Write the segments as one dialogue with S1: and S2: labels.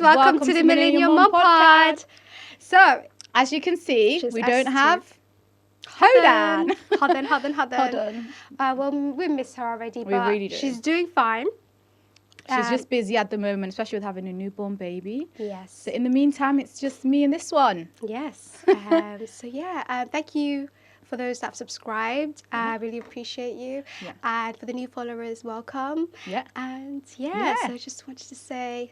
S1: welcome to the Millennium Mom Pod. So,
S2: as you can see, we don't have
S1: Hodan. Well, we miss her already,
S2: We
S1: but
S2: really do.
S1: she's doing fine.
S2: She's just busy at the moment, especially with having a newborn baby.
S1: Yes.
S2: So in the meantime, it's just me and this one.
S1: Yes. Thank you for those that have subscribed. I really appreciate you.
S2: Yeah.
S1: And for the new followers, welcome.
S2: Yeah.
S1: And so I just wanted to say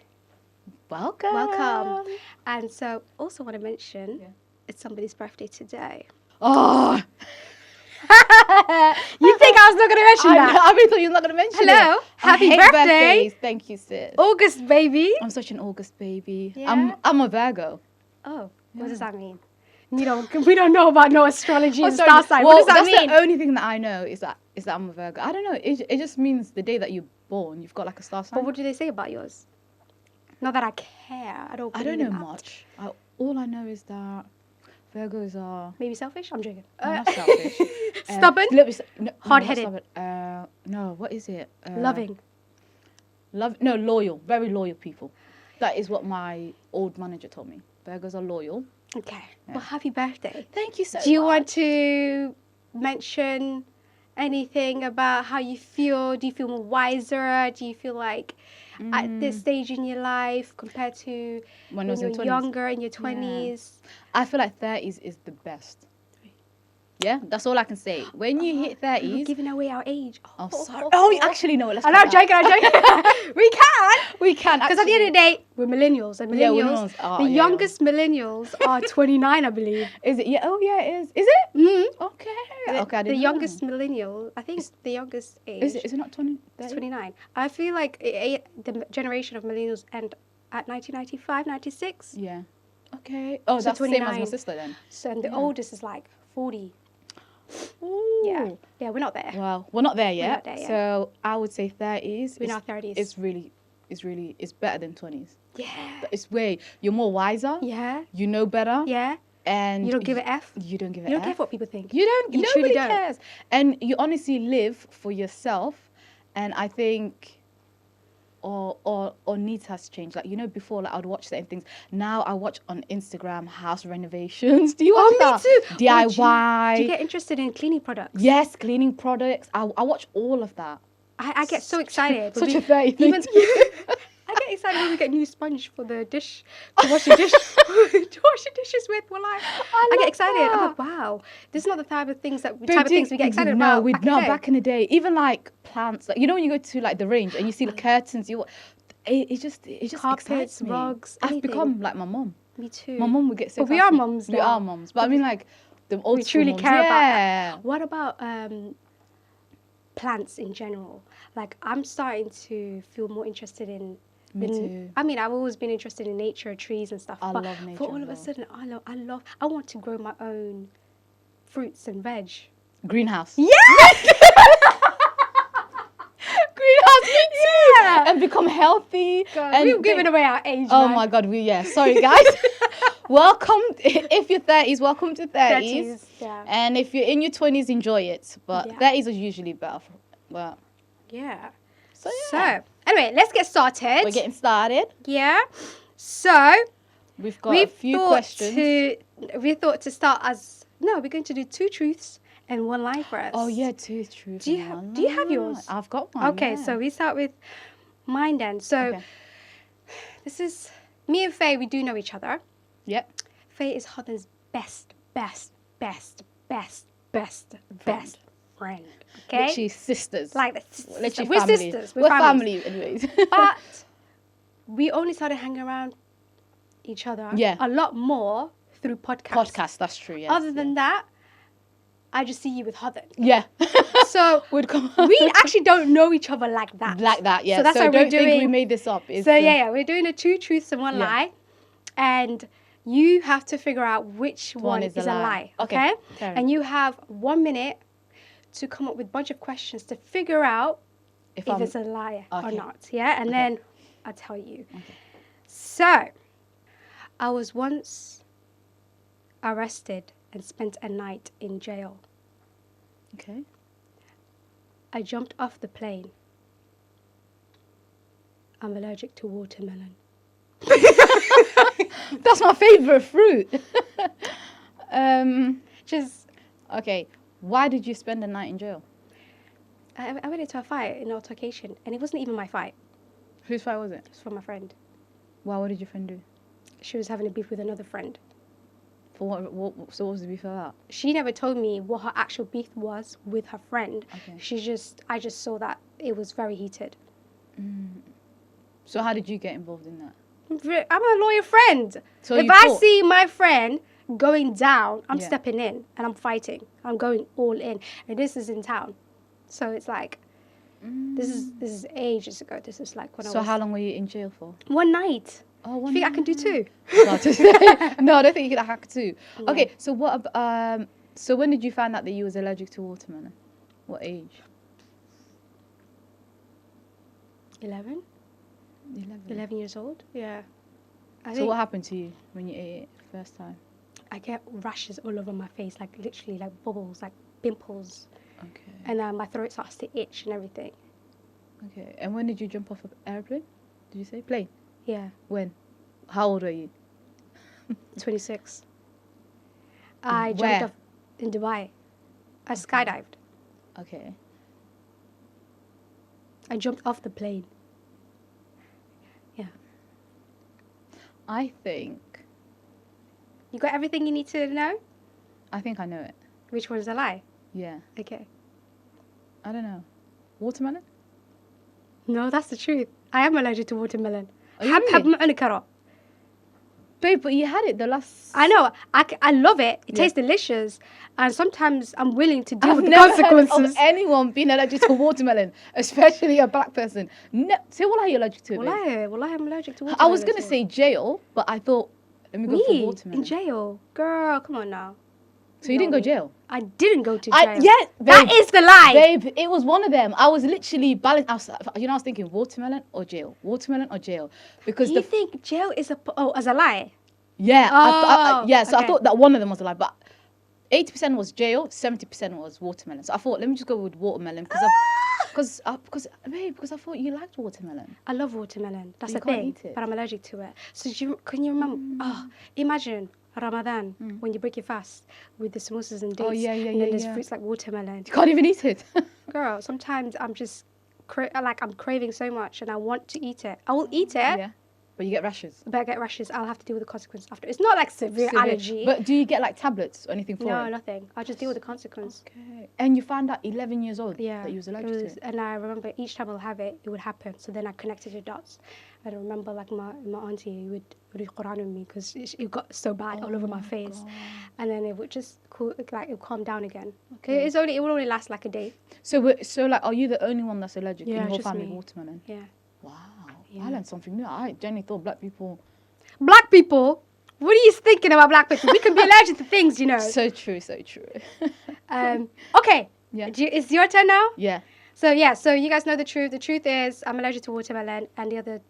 S2: Welcome.
S1: And so also want to mention it's somebody's birthday today.
S2: Oh.
S1: You think I was not going to mention that?
S2: I really thought you were not going to mention it.
S1: Hello. Happy birthday.
S2: Birthdays. Thank you, sis.
S1: August, baby.
S2: I'm such an August baby.
S1: Yeah.
S2: I'm a Virgo.
S1: Oh, what does that mean? We don't know about no astrology and
S2: sorry.
S1: star sign.
S2: Well,
S1: What does that mean?
S2: That's the only thing that I know is that I'm a Virgo. I don't know. It just means the day that you're born, you've got like a star sign.
S1: But what do they say about yours? Not that I care. I don't
S2: know much. All I know is that Virgos are...
S1: Maybe selfish? I'm joking.
S2: No, not selfish.
S1: Stubborn? Hard-headed?
S2: No, what is it?
S1: Loving?
S2: Loyal. Very loyal people. That is what my old manager told me. Virgos are loyal.
S1: Okay.
S2: Yeah.
S1: Well, happy birthday.
S2: Thank you so much.
S1: Do you want to mention anything about how you feel? Do you feel more wiser? Do you feel like at this stage in your life compared to when you were younger, in your 20s?
S2: I feel like 30s is the best. Yeah, that's all I can say. When you hit 30s...
S1: We're giving away our age.
S2: Oh, sorry. Oh, actually, no. Let's
S1: I'm joking. We can. Because at the end of the day, we're millennials. And millennials, the youngest millennials are 29, I believe.
S2: Is it? Yeah. Oh, yeah, it is. Is it?
S1: Mm-hmm.
S2: Okay. I didn't
S1: the
S2: know.
S1: youngest millennial, I think it's the youngest age.
S2: Is it not 20?
S1: It's 29. I feel like the generation of millennials end at 1995, 96.
S2: Yeah. Okay. Oh,
S1: So
S2: that's the same as
S1: 29.
S2: my sister then.
S1: So and the oldest is like 40.
S2: Ooh.
S1: Yeah, we're not there.
S2: Well, we're not there yet.
S1: not there yet.
S2: So I would say 30s.
S1: We're in our 30s.
S2: It's better than 20s.
S1: Yeah.
S2: It's way you're more wiser.
S1: Yeah.
S2: You know better.
S1: Yeah.
S2: And
S1: You don't give a F.
S2: You don't give a
S1: You don't
S2: F.
S1: care what people think.
S2: You don't.
S1: You
S2: Nobody
S1: truly don't.
S2: cares. And you honestly live for yourself. And I think, or needs has changed. Like before, like I'd watch certain things. Now I watch on Instagram house renovations. Do you watch that?
S1: Me too.
S2: DIY.
S1: Do you get interested in cleaning products?
S2: Yes, cleaning products. I watch all of that.
S1: I get so excited.
S2: Such a 30 thing.
S1: I get excited when we get new sponge for the dish to wash the dish to wash the dishes with. Well, I get excited.
S2: that.
S1: I'm like, wow, this is not the type of things we get excited
S2: no,
S1: about.
S2: No, not back in the day. Even like plants, like when you go to like the range and you see the curtains, it just
S1: Carpets,
S2: excites me.
S1: rugs,
S2: I've
S1: anything.
S2: become like my mom.
S1: Me too.
S2: My mom would get so.
S1: But we are mums now.
S2: We are mums, but I mean like the old.
S1: We truly
S2: moms.
S1: care about that. What about plants in general? Like I'm starting to feel more interested in.
S2: Me too.
S1: I mean, I've always been interested in nature, trees and stuff.
S2: I
S1: but
S2: love nature.
S1: For all of a sudden, I want to grow my own fruits and veg.
S2: Greenhouse.
S1: Yeah.
S2: Greenhouse, me too.
S1: Yeah.
S2: And become healthy.
S1: God,
S2: and
S1: we're giving away our age.
S2: Oh
S1: man.
S2: my God, sorry guys. Welcome, if you're 30s, welcome to 30s.
S1: Yeah.
S2: And if you're in your 20s, enjoy it. But 30s is usually better. But
S1: yeah.
S2: So yeah.
S1: So, anyway, let's get started.
S2: We're getting started.
S1: Yeah. So,
S2: We've got a few questions.
S1: We thought to start we're going to do 2 truths and 1 lie for us.
S2: Oh yeah, 2 truths.
S1: Do you have yours?
S2: I've got one.
S1: Okay, so we start with mine then. So, this is me and Faye. We do know each other.
S2: Yep.
S1: Faye is Hodden's best friend. Okay.
S2: Literally sisters.
S1: Like
S2: literally
S1: we're
S2: family.
S1: sisters.
S2: We're family, anyways.
S1: But we only started hanging around each other a lot more through podcasts.
S2: Podcasts, that's true. Yes.
S1: Other than that, I just see you with Hodden.
S2: Yeah.
S1: So we actually don't know each other like that.
S2: Like that, yeah.
S1: So that's why
S2: don't think we made this up.
S1: We're doing a 2 truths and 1 lie, and you have to figure out which one is a lie. Okay. And you have 1 minute to come up with a bunch of questions to figure out if it's a lie or not. Yeah, and then I'll tell you. Okay. So, I was once arrested and spent a night in jail.
S2: Okay.
S1: I jumped off the plane. I'm allergic to watermelon.
S2: That's my favorite fruit.
S1: Just
S2: Okay. Why did you spend the night in jail?
S1: I went into a fight, an altercation, and it wasn't even my fight.
S2: Whose fight was it?
S1: It was from my friend.
S2: Why? What did your friend do?
S1: She was having a beef with another friend.
S2: For what? So what was the beef about?
S1: She never told me what her actual beef was with her friend.
S2: Okay.
S1: I just saw that it was very heated.
S2: So how did you get involved in that?
S1: I'm a loyal friend.
S2: So
S1: if
S2: you
S1: I
S2: fought?
S1: see my friend going down, I'm
S2: Yeah.
S1: stepping in and I'm fighting. I'm going all in. And this is in town. So it's like, this is ages ago. This is like when I was...
S2: So how long were you in jail for?
S1: One night.
S2: Oh,
S1: You
S2: one
S1: think I can do two?
S2: No, I don't think you could hack two. Okay, so so when did you find out that you was allergic to watermelon? What age?
S1: 11? 11 years old? Yeah.
S2: So what happened to you when you ate it the first time?
S1: I get rashes all over my face, like literally like bubbles, like pimples.
S2: Okay.
S1: And my throat starts to itch and everything.
S2: Okay, and when did you jump off an airplane? Did you say plane?
S1: Yeah.
S2: When? How old are you?
S1: 26. I
S2: Where?
S1: jumped off in Dubai. I skydived.
S2: Okay.
S1: I jumped off the plane. Yeah.
S2: I think
S1: You got everything you need to know?
S2: I know it.
S1: Which one's a lie?
S2: Yeah.
S1: Okay.
S2: I don't know. Watermelon?
S1: No, that's the truth. I am allergic to watermelon.
S2: Are you really? Babe, but you had it the last...
S1: I know. I love it. It tastes delicious. And sometimes I'm willing to deal with the
S2: never
S1: consequences.
S2: heard of anyone being allergic to watermelon, especially a black person. Say what are you allergic to?
S1: Wallahi, I'm allergic to watermelon.
S2: I was going to say jail, but I thought, let me go for watermelon.
S1: In jail? Girl, come on now.
S2: So you didn't go jail?
S1: I didn't go to jail.
S2: Yeah, babe,
S1: that is the lie.
S2: Babe, it was one of them. I was literally balanced. I was thinking watermelon or jail. Watermelon or jail. Because
S1: you think jail is as a lie?
S2: Yeah. So I
S1: okay.
S2: thought that one of them was a lie. But 80% was jail, 70% was watermelon. So I thought, let me just go with watermelon because I thought you liked watermelon.
S1: I love watermelon. That's the
S2: you can't
S1: thing.
S2: eat it.
S1: But I'm allergic to it. So can you remember? Imagine Ramadan when you break your fast with the samosas and dates. And then there's fruits like watermelon.
S2: You can't even eat it.
S1: Girl, sometimes I'm just I'm craving so much and I want to eat it. I will eat it.
S2: Yeah. But you get rashes.
S1: But I get rashes. I'll have to deal with the consequence after. It's not like severe allergy.
S2: But do you get like tablets or anything for it?
S1: No, nothing. I'll just deal with the consequence.
S2: Okay. And you found out 11 years old that you was allergic to it?
S1: And I remember each time I'll have it, it would happen. So then I connected the dots. I remember like my auntie would read Quran with me because it got so bad all over my face. God. And then it would just it would calm down again. Okay. It would only last like a day.
S2: So like, are you the only one that's allergic in your whole family? Watermelon?
S1: Yeah.
S2: Wow. Yeah. I learned something new. I genuinely thought black people...
S1: Black people? What are you thinking about black people? We can be allergic to things, you know.
S2: So true.
S1: Okay. Yeah. It's your turn now?
S2: Yeah.
S1: So you guys know the truth. The truth is I'm allergic to watermelon and the other...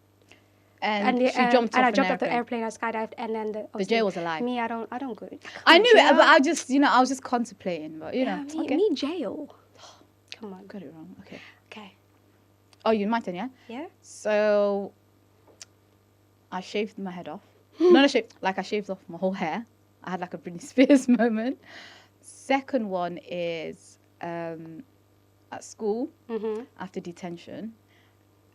S2: And she jumped off
S1: the airplane, I skydived, and then the
S2: jail was a lie.
S1: Me, I don't go.
S2: I knew it, but I was just contemplating, but know.
S1: Me jail. Come on.
S2: Got it wrong. Okay. Oh, my turn, yeah?
S1: Yeah.
S2: So, I shaved my head off. I shaved off my whole hair. I had like a Britney Spears moment. Second one is at school, after detention,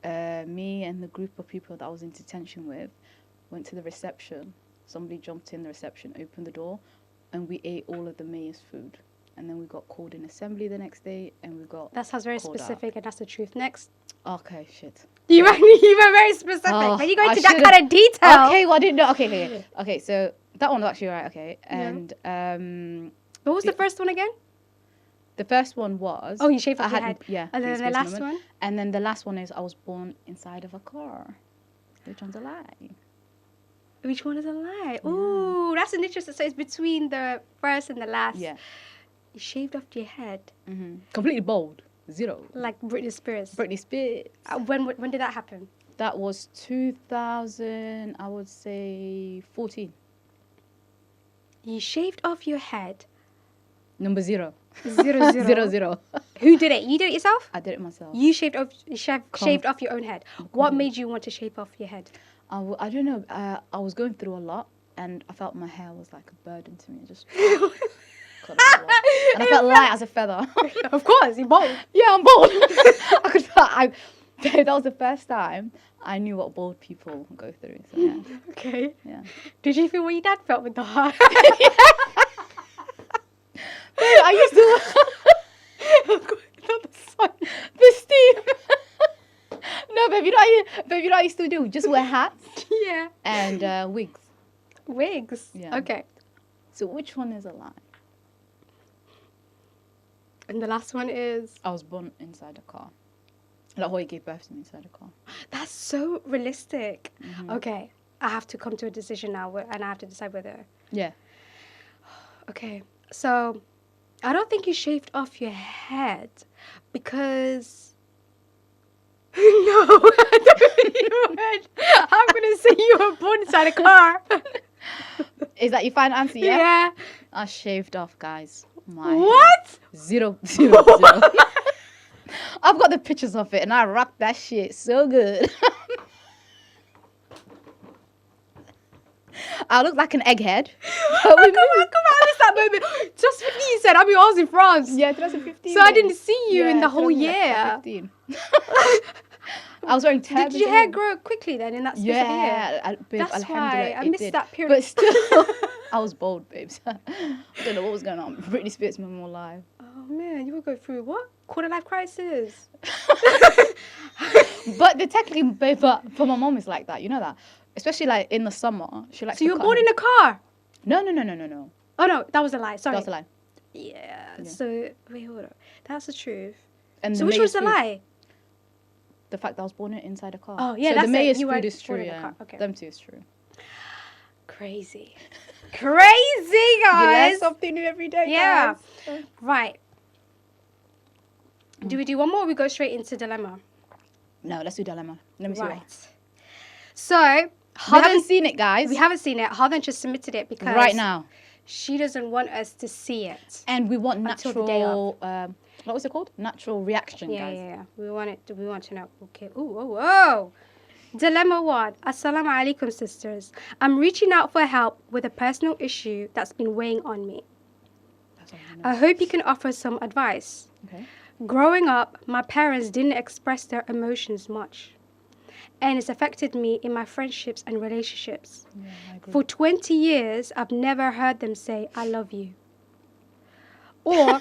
S2: me and the group of people that I was in detention with went to the reception. Somebody jumped in the reception, opened the door, and we ate all of the mayor's food. And then we got called in assembly the next day, and we got...
S1: That sounds very specific, and that's the truth. Next.
S2: Okay, shit.
S1: You were very specific. Are you going to that kind of detail?
S2: Okay, well, I didn't know. Okay, so that one was actually right, okay. And...
S1: what was the first one again?
S2: The first one was...
S1: Oh, you shaved off your head.
S2: Yeah.
S1: And then the last one?
S2: And then the last one is I was born inside of a car. Which one's a lie?
S1: Which one is a lie? Yeah. Ooh, that's an interesting... So it's between the first and the last.
S2: Yeah.
S1: You shaved off your head.
S2: Mm-hmm. Completely bald. 0.
S1: Like Britney Spears.
S2: Britney Spears.
S1: When did that happen?
S2: That was 2000, I would say 14.
S1: You shaved off your head.
S2: Number 0.
S1: 0.
S2: 0.
S1: Who did it? You did it yourself?
S2: I did it myself.
S1: You shaved off your own head. What made you want to shave off your head?
S2: I don't know. I was going through a lot, and I felt my hair was like a burden to me. I just cut it all off. And I felt light as a feather.
S1: Of course, you're bald.
S2: Yeah, I'm bald. I could feel. That was the first time I knew what bald people go through. So yeah.
S1: Okay.
S2: Yeah.
S1: Did you feel what your dad felt with the heart?
S2: I used to.
S1: Not the sun.
S2: The steam. No, babe, you know what I used to do? Just wear hats
S1: Yeah.
S2: and wigs.
S1: Wigs.
S2: Yeah.
S1: Okay.
S2: So which one is a lie?
S1: And the last one is.
S2: I was born inside a car. Like Hoy gave birth to me inside a car.
S1: That's so realistic.
S2: Mm-hmm.
S1: Okay. I have to come to a decision now, and I have to decide whether.
S2: Yeah.
S1: Okay. So, I don't think you shaved off your head because. No, I don't think you would. I'm gonna say you were born inside a car.
S2: Is that your final answer? Yeah.
S1: Yeah.
S2: I shaved off, guys. My
S1: What?
S2: hair. Zero. I've got the pictures of it, and I rocked that shit so good. I look like an egghead.
S1: Come on, it's that moment. Just 15, you said. I was in France.
S2: Yeah, 2015.
S1: So I didn't see you in the whole year.
S2: 2015. I was wearing turbans.
S1: Did your hair grow quickly then in that space of the year?
S2: Babe,
S1: That's why I missed that period.
S2: But still, I was bold, babes. I don't know what was going on. Britney Spears made me more alive.
S1: Oh man, you would go through what? Quarter life crisis.
S2: But technically, babe, but for my mom, it's like that. You know that, especially like in the summer, she likes.
S1: So you were born in a car?
S2: No.
S1: Oh no, that was a lie. Sorry.
S2: That was a lie.
S1: Yeah. So wait, hold on. That's the truth.
S2: And
S1: So which was the lie?
S2: The fact that I was born inside a car.
S1: Oh yeah,
S2: so
S1: that's
S2: the Mayors
S1: you
S2: food is
S1: born
S2: true.
S1: in a
S2: Yeah.
S1: car. Okay.
S2: Them two is true.
S1: Crazy, crazy
S2: You learn
S1: guys.
S2: something new every day.
S1: Yeah.
S2: Guys.
S1: Right. Do we do one more or we go straight into dilemma?
S2: No, let's do dilemma. Let me see.
S1: Right. So,
S2: We haven't seen it, guys.
S1: We haven't seen it. Harden just submitted it because
S2: right now.
S1: She doesn't want us to see it.
S2: And we want
S1: Until the day
S2: natural. What was it called? Natural reaction, guys.
S1: Yeah. We want it. We want to know. Okay. Whoa. Dilemma 1. Assalamu alaikum, sisters. I'm reaching out for help with a personal issue that's been weighing on me.
S2: That's all I know.
S1: I hope you can offer some advice.
S2: Okay.
S1: Growing up, my parents didn't express their emotions much, and it's affected me in my friendships and relationships.
S2: Yeah, I agree.
S1: For 20 years, I've never heard them say, I love you. Or,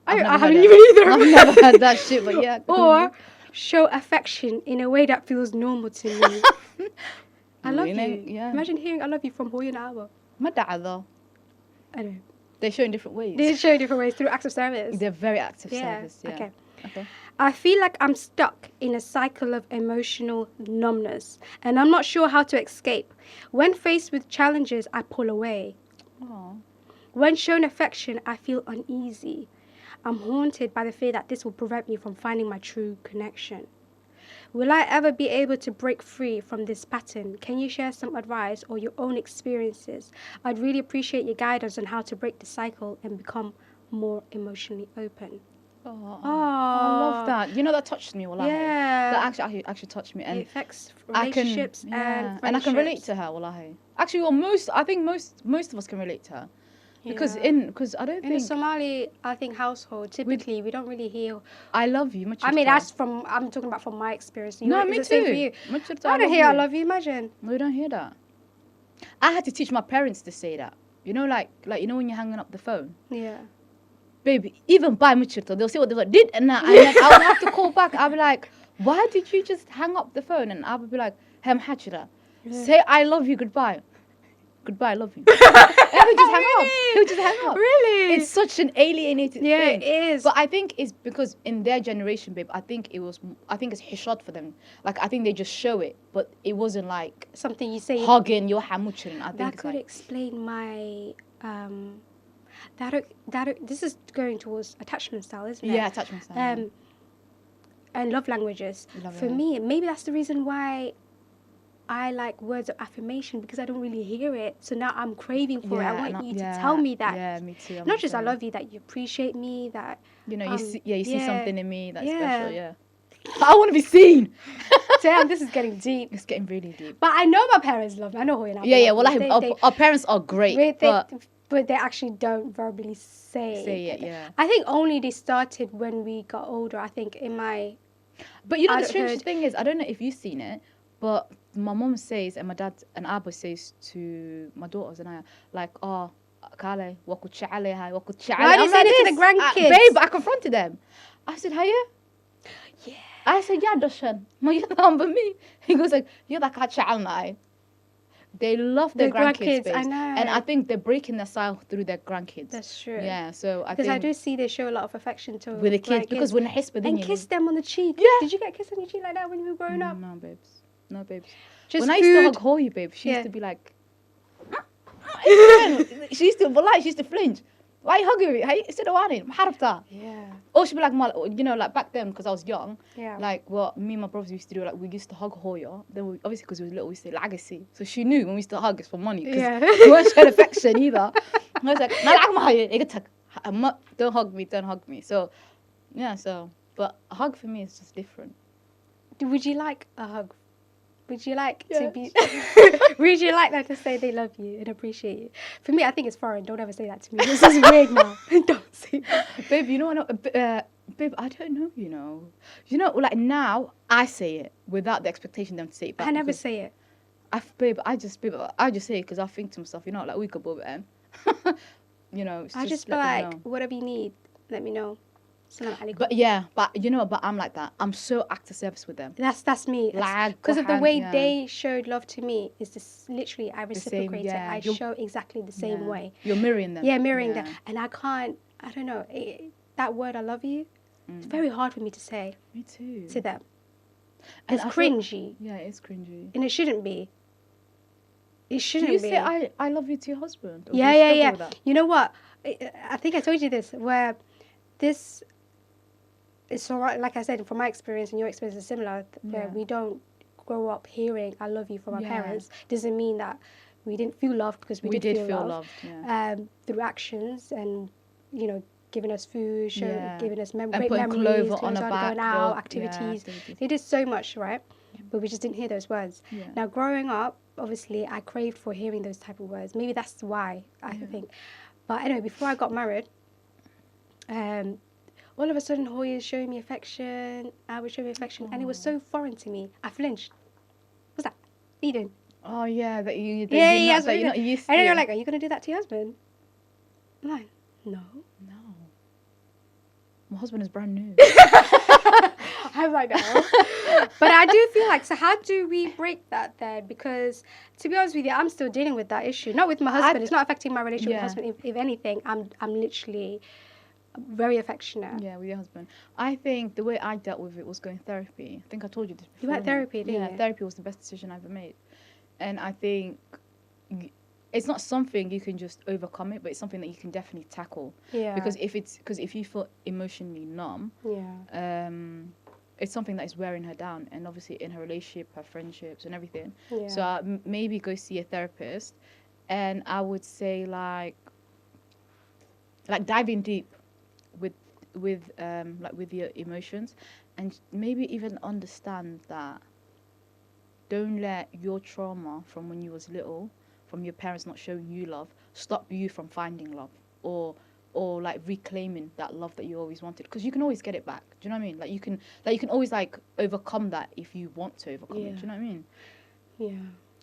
S1: I haven't even either.
S2: I've never heard that shit, but yeah.
S1: Or, show affection in a way that feels normal to me. I love you.
S2: Yeah.
S1: Imagine hearing I love you from Hoy and Awa.
S2: My dad, though.
S1: I know.
S2: They show in different ways.
S1: They show different ways through acts of service.
S2: They're very active service, yeah.
S1: Okay. I feel like I'm stuck in a cycle of emotional numbness, and I'm not sure how to escape. When faced with challenges, I pull away.
S2: Aww.
S1: When shown affection, I feel uneasy. I'm haunted by the fear that this will prevent me from finding my true connection. Will I ever be able to break free from this pattern? Can you share some advice or your own experiences? I'd really appreciate your guidance on how to break the cycle and become more emotionally open.
S2: Oh, I love that. You know, that touched me, wallahi.
S1: Yeah.
S2: That actually touched me. And
S1: it affects relationships and friendships.
S2: And I can relate to her, wallahi. Actually, well, I think most of us can relate to her. Because I don't
S1: in
S2: think
S1: a Somali, I think household, typically we don't really hear
S2: I love you much.
S1: I mean, I'm talking about from my experience.
S2: No, me too.
S1: Same for you. I don't hear I love you. Imagine.
S2: No, you don't hear that. I had to teach my parents to say that. You know, like you know when you're hanging up the phone.
S1: Yeah.
S2: Baby, even by Muchirto, they'll say what they did, and then I would have to call back. I'll be like, why did you just hang up the phone? And I would be like, Hem Hachira, say I love you, goodbye. Goodbye, I love you. And he just hang up. He'll just hang up.
S1: Really?
S2: It's such an alienated thing.
S1: Yeah, it is.
S2: But I think it's because in their generation, babe, I think it's hishad for them. Like, I think they just show it, but it wasn't like
S1: something you say.
S2: Hugging your hamuchin. I think
S1: that could explain my this is going towards attachment style, isn't it?
S2: Yeah, attachment style.
S1: And love languages. For me, maybe that's the reason why I like words of affirmation, because I don't really hear it. So now I'm craving for it. I want you to tell me that.
S2: Yeah, me too.
S1: Not just I love you, that you appreciate me, that
S2: you know, you see something in me that's special. Yeah. I want to be seen.
S1: Damn, this is getting deep.
S2: It's getting really deep.
S1: But I know my parents love me. I know who and
S2: Yeah. Well, our parents are great,
S1: but they actually don't verbally say
S2: it. Yeah.
S1: I think only they started when we got older. I think in my.
S2: But the strangest thing is, I don't know if you've seen it, but my mom says and my dad and Abba says to my daughters and I, like, oh, Kale, why do you say
S1: it to the grandkids?
S2: Babe, I confronted them. I said, hiya.
S1: Yeah.
S2: I said, yeah, Dushan. Me. He goes like, you're the cat. They love their grandkids.
S1: I know.
S2: And I think they're breaking their style through their grandkids.
S1: That's true.
S2: Yeah, so I think...
S1: Because I do see they show a lot of affection to
S2: with the kids. Because when
S1: and kiss them on the cheek.
S2: Yeah.
S1: Did you get kissed on your cheek like that when you were growing up?
S2: No, babes. No, babes.
S1: Just
S2: when
S1: food.
S2: I used to hug Hoyi, babe, she used to be like... she used to flinch. Why are you hugging me? Hey, instead of wanting,
S1: yeah.
S2: Or she'd be like, like back then, because I was young,
S1: yeah.
S2: like what me and my brothers used to do, like we used to hug Hoya. Then we, obviously, because we were little, we used to say legacy. So she knew when we used to hug, it's for money. Because we weren't showing affection either. I was like, don't hug me. So, yeah, but a hug for me is just different.
S1: Would you like a hug? Would you like to be... Would you like them to say they love you and appreciate you? For me, I think it's foreign. Don't ever say that to me. This is weird now. Don't say that.
S2: Babe, you know what? Babe, I don't know, You know, like now, I say it without the expectation them to say it back.
S1: I never say it.
S2: I just say it because I think to myself, like, we could both end.
S1: I just be like, whatever you need, let me know.
S2: But I'm like that. I'm so act of service with them.
S1: That's me. Because of the way they showed love to me is this literally I reciprocate it. I show exactly the same way.
S2: You're mirroring them.
S1: Yeah, mirroring them. And I don't know, that word I love you, it's very hard for me to say.
S2: Me too.
S1: To them. It's cringy.
S2: Yeah, it's cringy.
S1: And it shouldn't be. It shouldn't be.
S2: Do you say I love you to your husband?
S1: Yeah. You know what? I think I told you this, where this... It's all right, like I said, from my experience and your experience is similar. We don't grow up hearing "I love you" from our parents. Doesn't mean that we didn't feel loved, because we did feel loved. Through actions and giving us food, giving us great memories,
S2: on a back,
S1: going out, activities. They did so much, right? But we just didn't hear those words. Now, growing up, obviously, I craved for hearing those type of words. Maybe that's why I think. But anyway, before I got married, all of a sudden, Hoya is showing me affection. I was showing me affection, and it was so foreign to me. I flinched. What's that? What are you doing?
S2: Oh yeah, that you're not used to.
S1: And then you're like, "Are you gonna do that to your husband?" I'm like, "No."
S2: My husband is brand new.
S1: I'm like, "No." But I do feel like, so how do we break that then? Because to be honest with you, I'm still dealing with that issue. Not with my husband. It's not affecting my relationship with my husband. If anything, I'm literally very affectionate.
S2: Yeah, with your husband. I think the way I dealt with it was going therapy. I think I told you this before.
S1: You went therapy, didn't you?
S2: Yeah, therapy was the best decision I ever made. And I think it's not something you can just overcome it, but it's something that you can definitely tackle.
S1: Yeah.
S2: Because if you feel emotionally numb, it's something that is wearing her down, and obviously in her relationship, her friendships, and everything. Yeah. So maybe go see a therapist, and I would say like diving deep with your emotions, and maybe even understand that don't let your trauma from when you was little, from your parents not showing you love, stop you from finding love or like reclaiming that love that you always wanted, because you can always get it back. Do you know what I mean? You can always overcome that if you want to overcome it. Do you know what I mean? Yeah.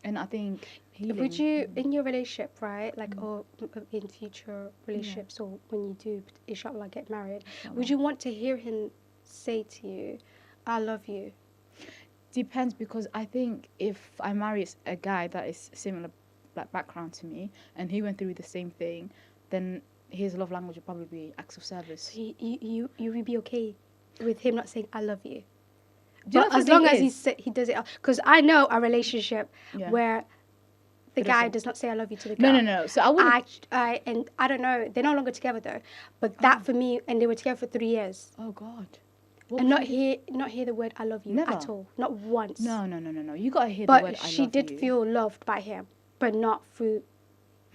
S2: And I think healing.
S1: Would you, in your relationship, right, or in future relationships, or when you do, inshallah, get married, would you want to hear him say to you, "I love you"?
S2: Depends, because I think if I marry a guy that is similar background to me, and he went through the same thing, then his love language would probably be acts of service.
S1: So you would be okay with him not saying "I love you"? But as long as he does it, because I know a relationship where the guy does not say "I love you" to the girl.
S2: No. So I wouldn't.
S1: And I don't know. They're no longer together though. But that for me, and they were together for 3 years.
S2: Oh God.
S1: And not hear the word "I love you" at all, not once.
S2: No. You gotta hear the word "I love you."
S1: But she did feel loved by him, but not through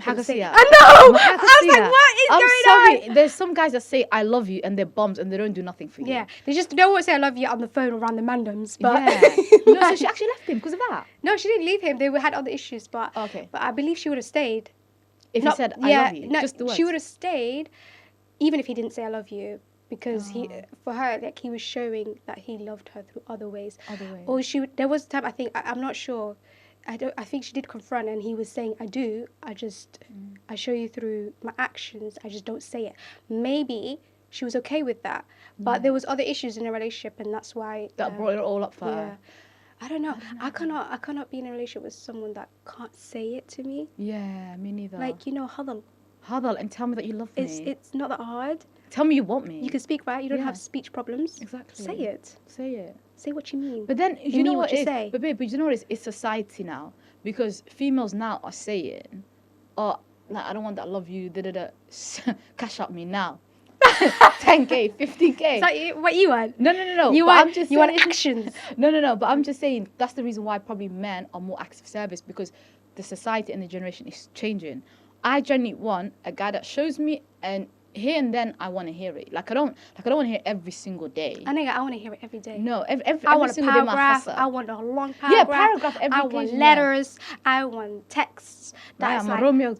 S2: Hagasia.
S1: I know. I was like, what is going
S2: on? There's some guys that say I love you and they're bums and they don't do nothing for you.
S1: Yeah, they won't say I love you on the phone around the mandoms. But
S2: no, so she actually left him because of that.
S1: No, she didn't leave him. They had other issues, but But I believe she would have stayed.
S2: If he said I love you, just the words.
S1: She would have stayed, even if he didn't say I love you, because for her, like, he was showing that he loved her through other ways. Or there was a time, I think, I'm not sure. I think she did confront, and he was saying, I do. I show you through my actions. I just don't say it. Maybe she was okay with that, but there was other issues in the relationship, and that's why
S2: that brought it all up for her.
S1: I don't know. I cannot be in a relationship with someone that can't say it to me.
S2: Yeah, me neither.
S1: Like, hadal
S2: and tell me that you love me.
S1: It's not that hard.
S2: Tell me you want me.
S1: You can speak, right? You don't have speech problems.
S2: Exactly.
S1: Say it. Say what you mean.
S2: But then you know what
S1: you say.
S2: But babe, you know what it's society now, because females now are saying, "Oh, like, I don't want that. I love you. Cash out me now." 10K, 50K.
S1: Is that what you want?
S2: No.
S1: You want actions.
S2: No. But I'm just saying that's the reason why probably men are more acts of service, because the society and the generation is changing. I genuinely want a guy that shows me, and here and then I want to hear it. I don't want to hear it every single day.
S1: I want to hear it every day.
S2: No, every
S1: want
S2: single
S1: a paragraph.
S2: day.
S1: I want a long paragraph.
S2: Yeah, paragraph every
S1: I want letters. I want texts.
S2: That's like Romeo.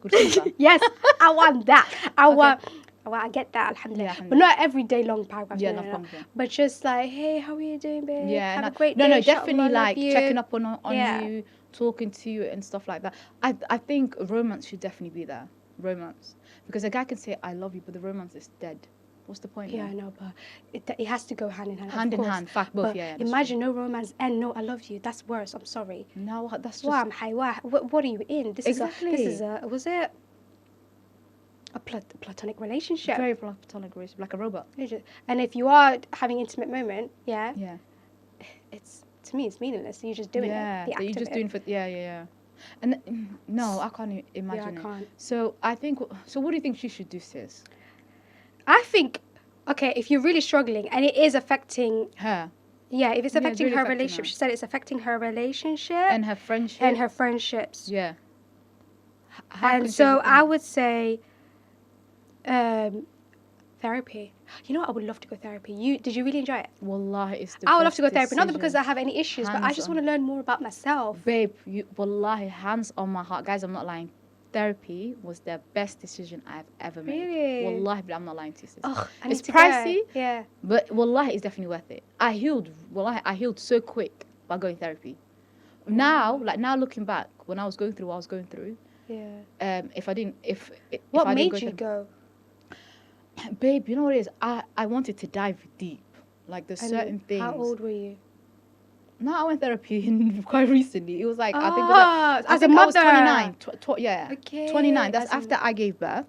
S1: Yes, I want that. I get that, alhamdulillah. But not every day long paragraphs.
S2: Yeah, no.
S1: But just like, hey, how are you doing, babe?
S2: Yeah,
S1: have a great day.
S2: No, definitely like checking up on you, talking to you and stuff like that. I think romance should definitely be there. Romance. Because a guy can say I love you, but the romance is dead. What's the point?
S1: Yeah, I know, but it has to go hand in hand.
S2: Hand in hand, fact, both. Yeah.
S1: Imagine no romance and no I love you. That's worse. I'm sorry.
S2: No, that's just.
S1: What are you in? This
S2: exactly.
S1: Was it a platonic relationship?
S2: Very platonic relationship, like a robot.
S1: And if you are having an intimate moment, it's, to me, it's meaningless. You're just doing it. The act
S2: you're just doing for And no, I can't imagine
S1: I can't.
S2: it. So I think. So what do you think she should do, sis?
S1: I think, okay, if you're really struggling and it is affecting
S2: her.
S1: Yeah, if it's affecting
S2: really
S1: her relationship, she said it's affecting her relationship
S2: and her friendship
S1: and her friendships.
S2: Yeah.
S1: And so I would say, therapy. You know what? I would love to go therapy. Did you really enjoy it?
S2: Wallahi, it's the
S1: I would love
S2: best
S1: to go therapy, not
S2: decision.
S1: because I have any issues, but I just want to learn more about myself.
S2: Babe, wallahi, hands on my heart. Guys, I'm not lying. Therapy was the best decision I've ever made.
S1: Really?
S2: Wallahi, I'm not lying to you, sis.
S1: It's
S2: pricey,
S1: yeah.
S2: But wallahi, it's definitely worth it. I healed so quick by going therapy. Now looking back, when I was going through what I was going through,
S1: What made you go?
S2: Babe, you know what it is? I wanted to dive deep. Like there's certain things.
S1: How old were you?
S2: No, I went therapy quite recently. It was like, I think
S1: as a mother.
S2: I was 29.
S1: Okay.
S2: 29. That's after I gave birth.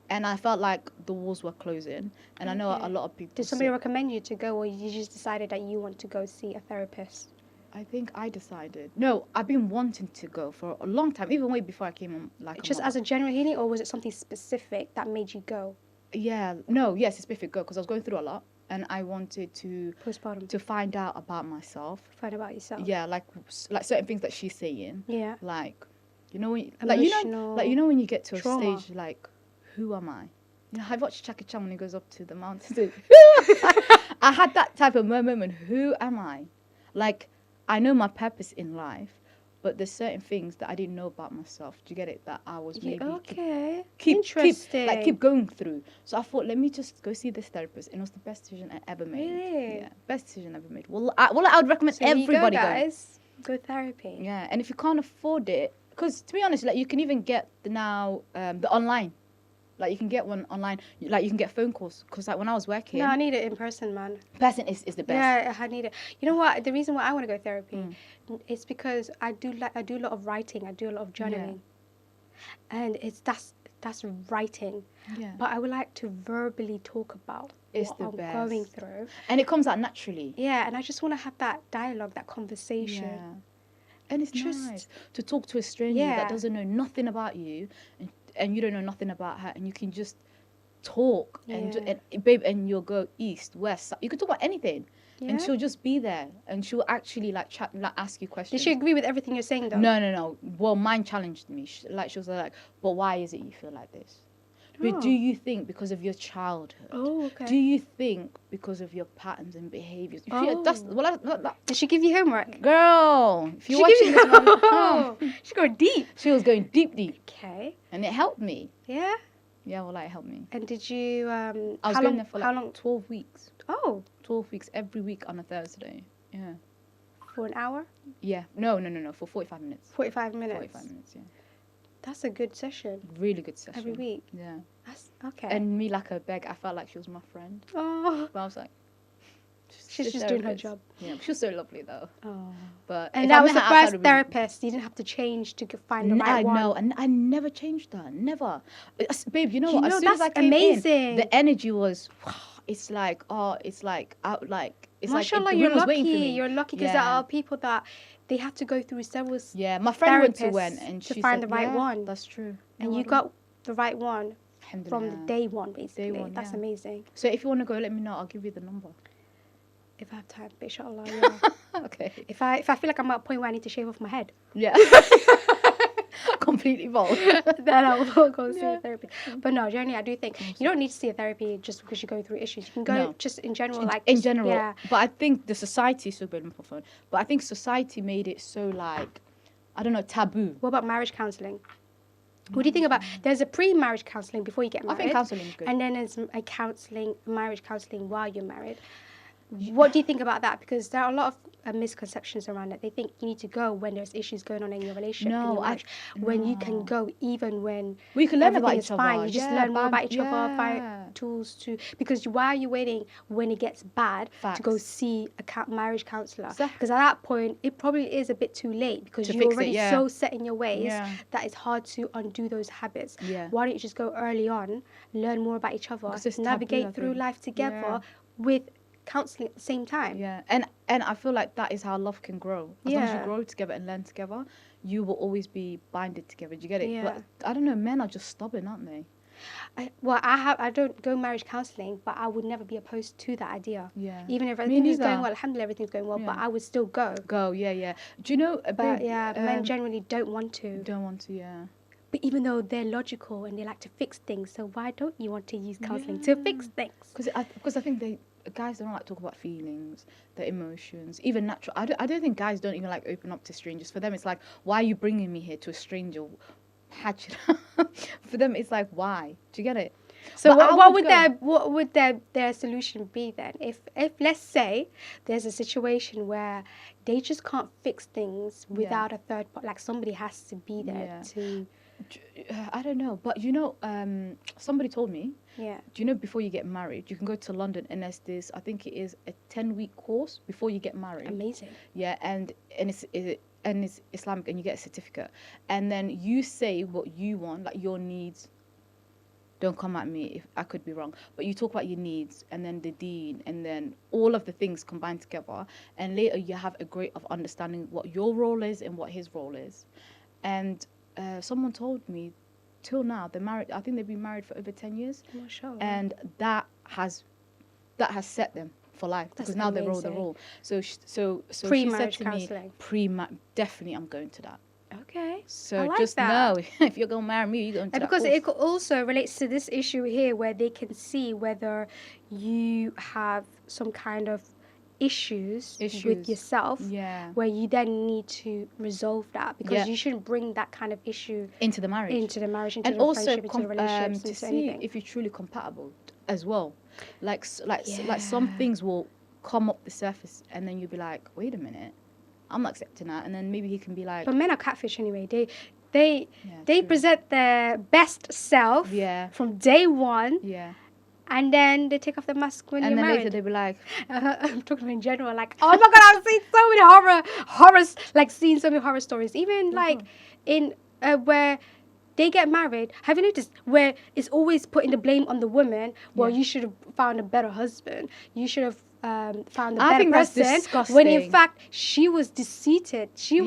S2: And I felt like the walls were closing. And I know a lot of people.
S1: Did somebody recommend you to go, or you just decided that you want to go see a therapist?
S2: I think I decided. No, I've been wanting to go for a long time, even way before I came on.
S1: Just as a general healing, or was it something specific that made you go?
S2: Yeah. No, yes, it's specific go, because I was going through a lot. And I wanted to
S1: postpartum
S2: to find out about myself.
S1: Find about yourself.
S2: Yeah, like certain things that she's saying.
S1: Yeah.
S2: Like, when when you get to
S1: trauma.
S2: a stage like, who am I? I watched Jackie Chan when he goes up to the mountain. I had that type of moment. Who am I? Like, I know my purpose in life, but there's certain things that I didn't know about myself. Do you get it? That I was maybe keep going through. So I thought, let me just go see this therapist, and it was the best decision I ever made.
S1: Really?
S2: Yeah, best decision I ever made. Well, I would recommend everybody
S1: guys. Go therapy.
S2: Yeah, and if you can't afford it, because to be honest, like you can even get the online. Like you can get one online. Like you can get phone calls. Because like when I was working.
S1: No, I need it in person, man.
S2: Person is the best.
S1: Yeah, I need it. You know what? The reason why I want to go therapy is because I do a lot of writing. I do a lot of journaling, and that's writing.
S2: Yeah.
S1: But I would like to verbally talk about what I'm going through,
S2: and it comes out naturally.
S1: Yeah, and I just want to have that dialogue, that conversation.
S2: Yeah. And it's just nice to talk to a stranger that doesn't know nothing about you, and you don't know nothing about her, and you can just talk and babe, and you'll go east, west. You can talk about anything, and she'll just be there, and she'll actually like chat, like ask you questions.
S1: Did she agree with everything you're saying though?
S2: No. Well, mine challenged me. She was like, but why is it you feel like this? But do you think because of your childhood?
S1: Oh, okay.
S2: Do you think because of your patterns and behaviors?
S1: Did she give you homework?
S2: Girl, if you're watching this one,
S1: she's going deep.
S2: She was going deep.
S1: Okay.
S2: And it helped me.
S1: Yeah?
S2: Yeah, well, it helped me.
S1: And did you,
S2: I was going there for
S1: how long?
S2: 12 weeks.
S1: Oh.
S2: 12 weeks, every week on a Thursday. Yeah.
S1: For an hour?
S2: Yeah. No, for 45 minutes.
S1: 45 minutes?
S2: 45 minutes, yeah.
S1: That's a good session.
S2: Really good session.
S1: Every week?
S2: Yeah.
S1: That's okay.
S2: And me like a beg, I felt like she was my friend.
S1: Oh.
S2: But I was like,
S1: she's just doing her job.
S2: Yeah, she was so lovely though.
S1: Oh.
S2: But
S1: and that was the first therapist. You didn't have to change to find the right one.
S2: No, and I never changed her. Never. Babe, you know what? As soon
S1: that's
S2: as I came
S1: amazing.
S2: in, the energy was, it's like,
S1: Mashallah, you're lucky. You're lucky because there are people that they have to go through several
S2: my friend went to one and she
S1: find
S2: said,
S1: the right one.
S2: That's true.
S1: And you got the right one from the day one, basically.
S2: Day one,
S1: that's amazing.
S2: So if you want to go, let me know. I'll give you the number.
S1: If I have time, inshallah, yeah.
S2: Okay.
S1: If I feel like I'm at a point where I need to shave off my head.
S2: Yeah. Completely bald.
S1: Then I will go see a therapist. But no, generally, I do think you don't need to see a therapy just because you go through issues. You can go just in general,
S2: in general. Yeah. But I think the society is so bad. But I think society made it so like, I don't know, taboo.
S1: What about marriage counselling? What do you think about? There's a pre-marriage counselling before you get married.
S2: I think counselling is good.
S1: And then there's marriage counselling while you're married. What do you think about that? Because there are a lot of misconceptions around it. They think you need to go when there's issues going on in your relationship. When you can go even when
S2: we can learn about
S1: each other. Fine. You just learn more about each other, find tools to. Because why are you waiting when it gets bad to go see a marriage counsellor? Because at that point, it probably is a bit too late because you're already so set in your ways that it's hard to undo those habits.
S2: Yeah.
S1: Why don't you just go early on, learn more about each other, navigate through life together with counselling at the same time.
S2: Yeah, and I feel like that is how love can grow. As long as you grow together and learn together, you will always be binded together. Do you get it?
S1: Yeah.
S2: But I don't know, men are just stubborn, aren't they?
S1: I don't go marriage counselling, but I would never be opposed to that idea.
S2: Yeah.
S1: Even if everything is going well, alhamdulillah, everything's going well, but I would still go.
S2: Yeah. Do you know?
S1: Men generally don't want to.
S2: Yeah.
S1: But even though they're logical and they like to fix things, so why don't you want to use counselling to fix things?
S2: Because I think guys don't like talk about feelings, their emotions, even natural. I don't think guys don't even like open up to strangers. For them, it's like, why are you bringing me here to a stranger? For them, it's like, why? Do you get it?
S1: So what would their solution be then? If let's say there's a situation where they just can't fix things without a third party, like somebody has to be there to.
S2: I don't know, but you know, somebody told me.
S1: Yeah.
S2: Do you know before you get married, you can go to London and there's this, I think it is a 10-week course before you get married.
S1: Amazing.
S2: Yeah, and it's Islamic and you get a certificate. And then you say what you want, like your needs. Don't come at me if I could be wrong. But you talk about your needs and then the deen and then all of the things combined together. And later you have a great of understanding what your role is and what his role is. And someone told me, till now, they're married. I think they've been married for over 10 years.
S1: Mashallah.
S2: And that has set them for life. Because now they roll the role. So she said to me, definitely I'm going to that.
S1: Okay.
S2: So like just know, if you're going to marry me, you're going to
S1: because it also relates to this issue here where they can see whether you have some kind of issues with yourself, where you then need to resolve that because you shouldn't bring that kind of issue
S2: into the marriage,
S1: into the
S2: and
S1: the
S2: also
S1: friendship, into the relationships,
S2: to
S1: into
S2: see
S1: anything.
S2: if you're truly compatible as well. Like some things will come up the surface, and then you'll be like, wait a minute, I'm not accepting that, and then maybe he can be like.
S1: But men are catfish anyway. They present their best self from day one.
S2: Yeah.
S1: And then they take off the mask when you're married.
S2: And then later they'll be like...
S1: I'm talking in general, like, oh my God, I've seen so many horrors, like, seen so many horror stories. Even, like, in where they get married, have you noticed where it's always putting the blame on the woman? Well, you should have found a better husband. You should have found a better person.
S2: That's disgusting.
S1: When, in fact, she was deceived. She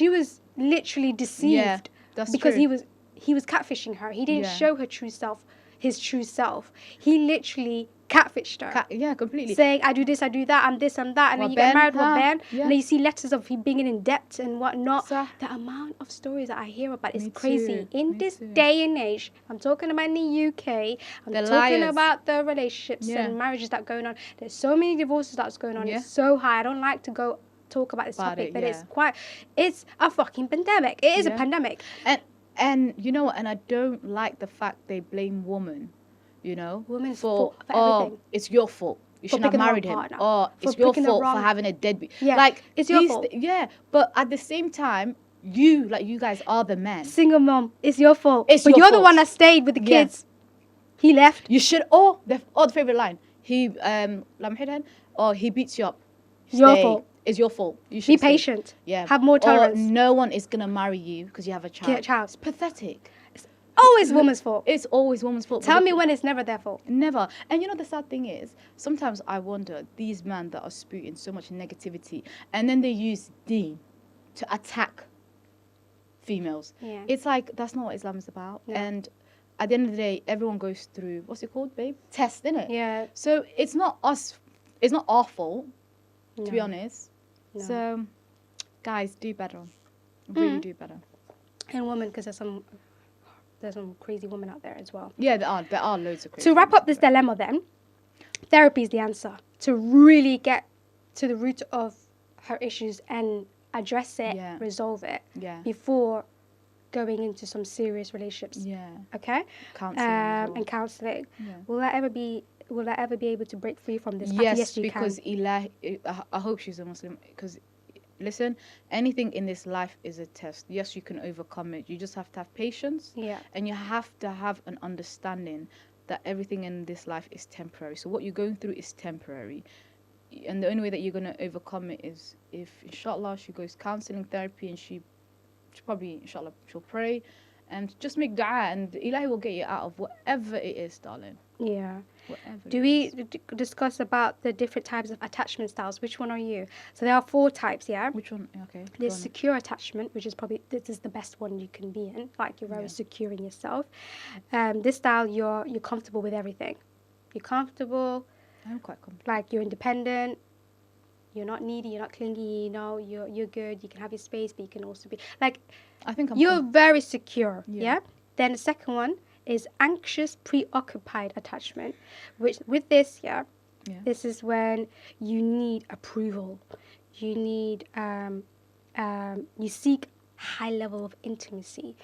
S1: was literally deceived.
S2: Yeah, that's
S1: because
S2: true.
S1: he was catfishing her. He didn't show her true self. His true self. He literally catfished her.
S2: Yeah, completely.
S1: Saying, I do this, I do that, I'm this, I'm that. And then you get married with Ben.
S2: Yeah.
S1: And then you see letters of him being in debt and whatnot.
S2: So,
S1: the amount of stories that I hear about is
S2: Me
S1: crazy.
S2: too,
S1: In
S2: me
S1: this
S2: too.
S1: day and age, I'm talking about in the UK. I'm
S2: The
S1: talking
S2: liars.
S1: about the relationships
S2: Yeah.
S1: and marriages that are going on. There's so many divorces that's going on.
S2: Yeah.
S1: It's so high. I don't like to go talk about this topic, but
S2: yeah.
S1: it's a fucking pandemic. It is a
S2: Yeah.
S1: pandemic.
S2: And you know what? And I don't like the fact they blame women, you know,
S1: Women's fault for everything.
S2: It's your fault. You shouldn't have married him.
S1: Partner.
S2: Or it's
S1: For
S2: your
S1: picking the
S2: fault
S1: wrong-
S2: for having a deadbeat.
S1: Yeah,
S2: Like
S1: it's your fault.
S2: Yeah, but at the same time, you guys are the men.
S1: Single mom, it's your fault.
S2: It's
S1: but
S2: your
S1: you're the
S2: fault.
S1: one that stayed with the
S2: Yeah.
S1: kids. He left.
S2: You should. The favorite line. He or he beats you up.
S1: Your
S2: Stay.
S1: fault.
S2: It's your fault. You should
S1: Be
S2: stay.
S1: patient.
S2: Yeah.
S1: Have more tolerance.
S2: Or no one is gonna marry you because you have a child.
S1: Get a child.
S2: It's pathetic.
S1: Always woman's fault.
S2: It's always woman's fault.
S1: Tell me when it's never their fault.
S2: Never. And you know the sad thing is, sometimes I wonder these men that are spewing so much negativity, and then they use deen to attack females.
S1: Yeah.
S2: It's like that's not what Islam is about.
S1: No.
S2: And at the end of the day, everyone goes through what's it called, babe? Test, innit?
S1: Yeah.
S2: So it's not us. It's not our fault, to be
S1: No.
S2: honest.
S1: No.
S2: So, guys, do better. Really do better.
S1: And women, because there's some crazy women out there as well.
S2: Yeah, there are loads of crazy.
S1: To wrap
S2: women
S1: up this
S2: out there.
S1: dilemma then, therapy is the answer. To really get to the root of her issues and address it,
S2: Yeah.
S1: resolve it,
S2: Yeah.
S1: before going into some serious relationships.
S2: Yeah.
S1: Okay?
S2: Counseling. as well.
S1: And counselling.
S2: Yeah.
S1: Will I ever be able to break free from this?
S2: Yes,
S1: you
S2: because
S1: can.
S2: I hope she's a Muslim. Because, listen, anything in this life is a test. Yes, you can overcome it. You just have to have patience.
S1: Yeah.
S2: And you have to have an understanding that everything in this life is temporary. So what you're going through is temporary. And the only way that you're going to overcome it is if, inshallah, she goes counseling, therapy, and she probably, inshallah, she'll pray. And just make dua, and Ilahi will get you out of whatever it is, darling.
S1: Yeah.
S2: Whatever
S1: Do
S2: it
S1: we
S2: is.
S1: discuss about the different types of attachment styles? Which one are you? So there are 4 types, yeah?
S2: Which one? Okay. go
S1: There's
S2: on.
S1: secure attachment, which is probably, this is the best one you can be in. Like, you're very
S2: Yeah.
S1: secure in yourself. This style, you're comfortable with everything. You're comfortable,
S2: I'm quite comfortable.
S1: like you're independent. You're not needy, you're not clingy, you know, you're good, you can have your space, but you can also be, like,
S2: I think I'm
S1: you're very secure,
S2: Yeah.
S1: yeah? Then the second one is anxious, preoccupied attachment, which with this,
S2: Yeah.
S1: this is when you need approval. You need, you seek high level of intimacy.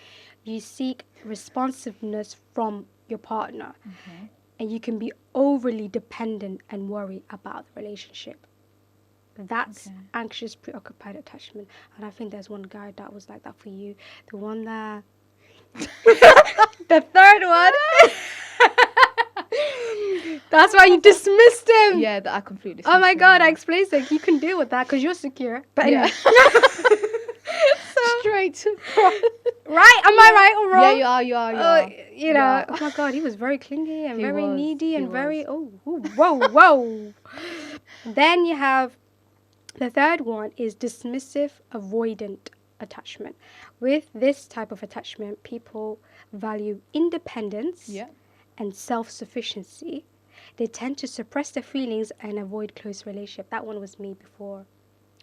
S1: You seek responsiveness from your partner.
S2: Okay.
S1: And you can be overly dependent and worry about the relationship. That's
S2: Okay.
S1: anxious, preoccupied attachment. And I think there's one guy that was like that for you. The one that... the third one. That's why you dismissed him.
S2: Yeah, that I completely.
S1: Oh my God, I
S2: I
S1: explained it. You can deal with that because you're secure. But anyway.
S2: straight.
S1: Right? Am I right or wrong?
S2: Yeah, you are.
S1: You know,
S2: Yeah.
S1: oh my God, he was very clingy and
S2: He
S1: very
S2: was,
S1: needy
S2: he
S1: and very,
S2: was.
S1: whoa. Then you have the third one is dismissive, avoidant attachment. With this type of attachment, people value independence
S2: Yeah.
S1: and self-sufficiency. They tend to suppress their feelings and avoid close relationship. That one was me before.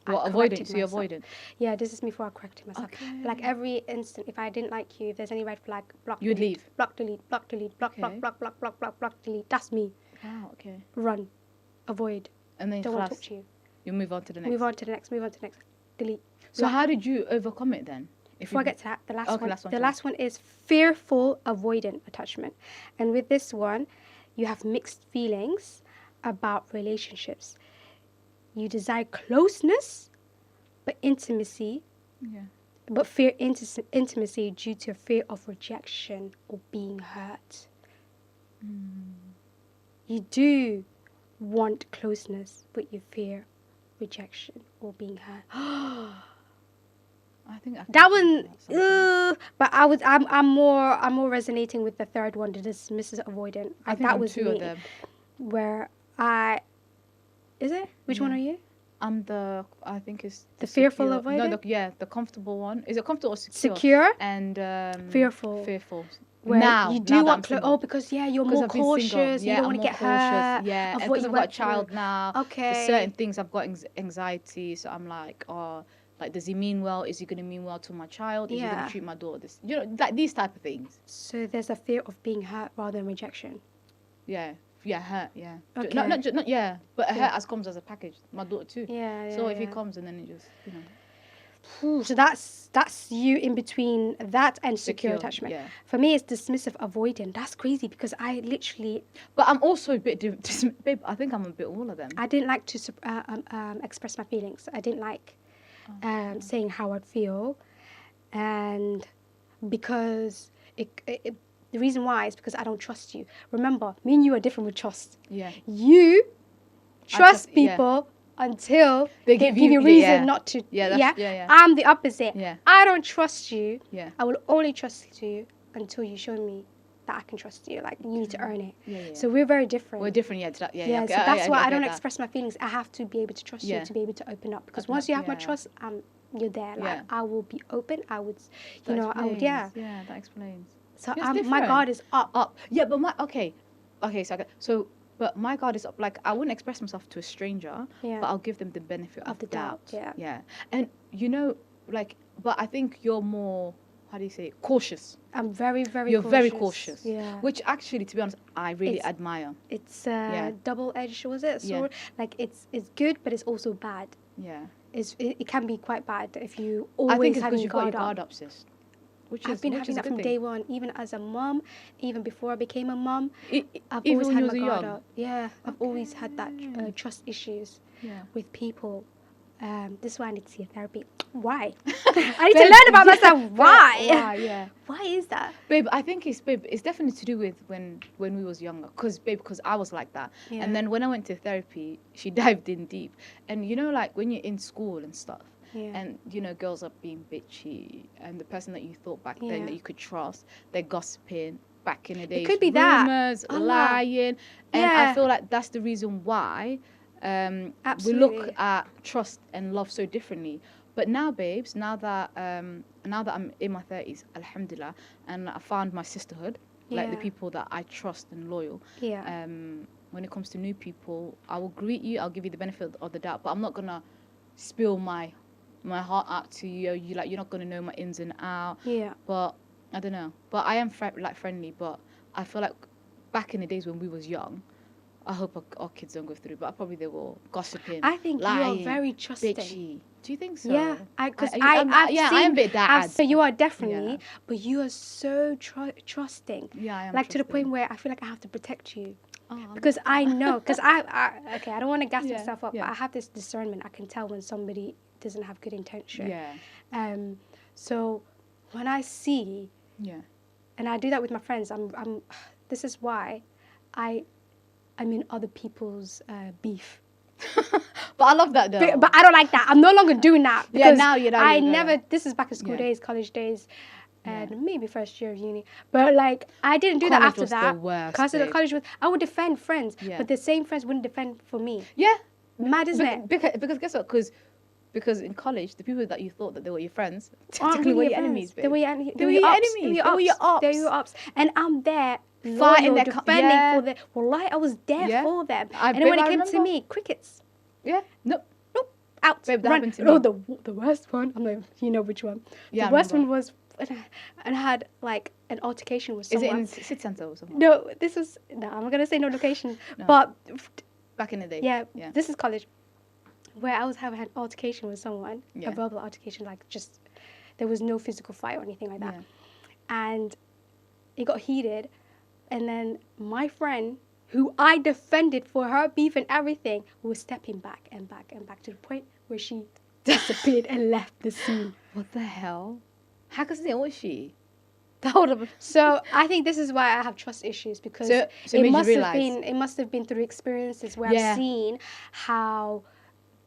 S1: I
S2: What avoidant?
S1: corrected
S2: So you
S1: myself.
S2: avoidant.
S1: Yeah, this is me before I corrected myself.
S2: Okay.
S1: Like every instant, if I didn't like you, if there's any red flag, block,
S2: You'd
S1: delete,
S2: leave.
S1: block, delete, block, delete, block,
S2: Okay.
S1: block, delete. That's me.
S2: Wow. Okay.
S1: Run, avoid.
S2: And then
S1: Don't want to
S2: class,
S1: talk to you.
S2: you move on to the next.
S1: Move on to the next. Move on to the next. Delete.
S2: So how did you overcome it then?
S1: Before I get to that, the last
S2: Okay,
S1: one.
S2: last one,
S1: The
S2: sorry.
S1: last one is fearful avoidant attachment, and with this one, you have mixed feelings about relationships. You desire closeness, but intimacy,
S2: Yeah.
S1: but fear intimacy due to fear of rejection or being hurt. You do want closeness, but you fear rejection or being hurt.
S2: I think I can
S1: That
S2: think
S1: one,
S2: about something.
S1: but I'm more resonating with the third one, the dismissive avoidant.
S2: I think
S1: that
S2: I'm
S1: was
S2: two
S1: me,
S2: of them.
S1: where is it? Which one
S2: Yeah.
S1: are you?
S2: I think it's
S1: The fearful
S2: secure- No,
S1: avoidant?
S2: the comfortable one. Is it comfortable or secure?
S1: Secure,
S2: And
S1: fearful.
S2: Fearful.
S1: Where
S2: now,
S1: you do want
S2: single.
S1: because you're
S2: Because
S1: more
S2: I've been single.
S1: cautious.
S2: Yeah,
S1: You don't
S2: I'm
S1: want to
S2: more
S1: get
S2: cautious.
S1: hurt.
S2: Yeah,
S1: Of
S2: and
S1: what
S2: because
S1: you
S2: I've got a
S1: went
S2: child
S1: through.
S2: now,
S1: Okay.
S2: there's certain things I've got anxiety. So I'm like, oh, like, does he mean well? Is he going to mean well to my child? Is he going to treat my daughter this? You know, like these type of things.
S1: So there's a fear of being hurt rather than rejection.
S2: Yeah, hurt. Yeah,
S1: Okay.
S2: not yeah, but a hurt as comes as a package. My daughter too.
S1: Yeah.
S2: So if he comes and then it just,
S1: So that's you in between that and secure attachment.
S2: Yeah.
S1: For me, it's dismissive avoidant. That's crazy because I literally.
S2: But I'm also a bit, babe. I think I'm a bit all of them.
S1: I didn't like to express my feelings. I didn't like saying how I'd feel, and because the reason why is because I don't trust you. Remember, me and you are different with trust.
S2: Yeah.
S1: You trust people until they give you reason not to.
S2: Yeah.
S1: I'm the opposite.
S2: Yeah.
S1: I don't trust you.
S2: Yeah.
S1: I will only trust you until you show me that I can trust you. Like, you need to earn it.
S2: Yeah.
S1: So we're very different.
S2: We're different, yeah.
S1: So that's why I don't express my feelings. I have to be able to trust you to be able to open up. Because once you have my trust, you're there. Like, I will be open. I would,
S2: Yeah, that explains.
S1: So my guard is up.
S2: Yeah, but but my guard is up. Like, I wouldn't express myself to a stranger, but I'll give them the benefit of the doubt. Yeah. And but I think you're more, how do you say it? Cautious.
S1: I'm very, very
S2: You're
S1: cautious.
S2: very cautious.
S1: Yeah.
S2: Which actually, to be honest, I really admire.
S1: It's double-edged, was it? So, like, it's good, but it's also bad.
S2: Yeah.
S1: It can be quite bad if you always have your
S2: guard up, sis.
S1: I've been having that from day one, even as a mum, even before I became a mum. I've
S2: even
S1: always
S2: when
S1: had
S2: you
S1: my
S2: was
S1: guard
S2: young?
S1: up. Yeah, I've always had that trust issues with people. This is why I need to see a therapy. Why? I need to learn about myself. Why?
S2: Yeah.
S1: Why is that?
S2: Babe, I think it's definitely to do with when we was younger. Because I was like that.
S1: Yeah.
S2: And then when I went to therapy, she dived in deep. And like when you're in school and stuff, and girls are being bitchy, and the person that you thought back then that you could trust, they're gossiping back in the day.
S1: It could be
S2: rumors,
S1: that.
S2: lying. And I feel like that's the reason why we look at trust and love so differently. But now, babes, now that I'm in my 30s, alhamdulillah, and I found my sisterhood, like the people that I trust and loyal.
S1: Yeah.
S2: When it comes to new people, I will greet you. I'll give you the benefit of the doubt, but I'm not gonna spill my heart out to you. You're not gonna know my ins and outs.
S1: Yeah.
S2: But I don't know. But I am friendly. But I feel like back in the days when we was young, I hope our kids don't go through, but probably they will gossiping.
S1: I think
S2: lying,
S1: you are very trusting.
S2: Bitchy. Do you think so?
S1: Yeah, because
S2: I am a bit that.
S1: So you are definitely, but you are so trusting.
S2: Yeah, I am.
S1: Like
S2: trusting.
S1: to the point where I feel like I have to protect you.
S2: Oh,
S1: because I know, because I don't want to gas myself up, but I have this discernment. I can tell when somebody doesn't have good intention.
S2: Yeah.
S1: So when I see, and I do that with my friends. This is why I'm in other people's beef.
S2: But I love that though.
S1: But I don't like that. I'm no longer doing that. Because
S2: now you know.
S1: This is back in school days, college days, and maybe first year of uni. But like, I didn't do that after that. Because college was, I would defend friends, but the same friends wouldn't defend for me.
S2: Yeah.
S1: Mad, isn't it?
S2: Because guess what? Because in college, the people that you thought that they were your friends, technically were your enemies, babe.
S1: They were your enemies. They were your ops. And I'm there fighting, defending for them. Wallahi, I was there for them. And then when it came to me, crickets.
S2: Yeah. Nope.
S1: Out.
S2: Babe, that happened to me.
S1: Oh, the worst one. I'm like, you know which one.
S2: Yeah,
S1: the worst one was, and I had like an altercation with someone.
S2: Is it in City Centre or something?
S1: No, I'm not going to say no location. No. But
S2: back in the day.
S1: Yeah. This is college. Where I was having an altercation with someone, a verbal altercation, like just, there was no physical fight or anything like that. Yeah. And it got heated. And then my friend, who I defended for her beef and everything, was stepping back and back and back to the point where she disappeared and left the scene.
S2: What the hell? How could it was she?
S1: So I think this is why I have trust issues, because it must have been through experiences where I've seen how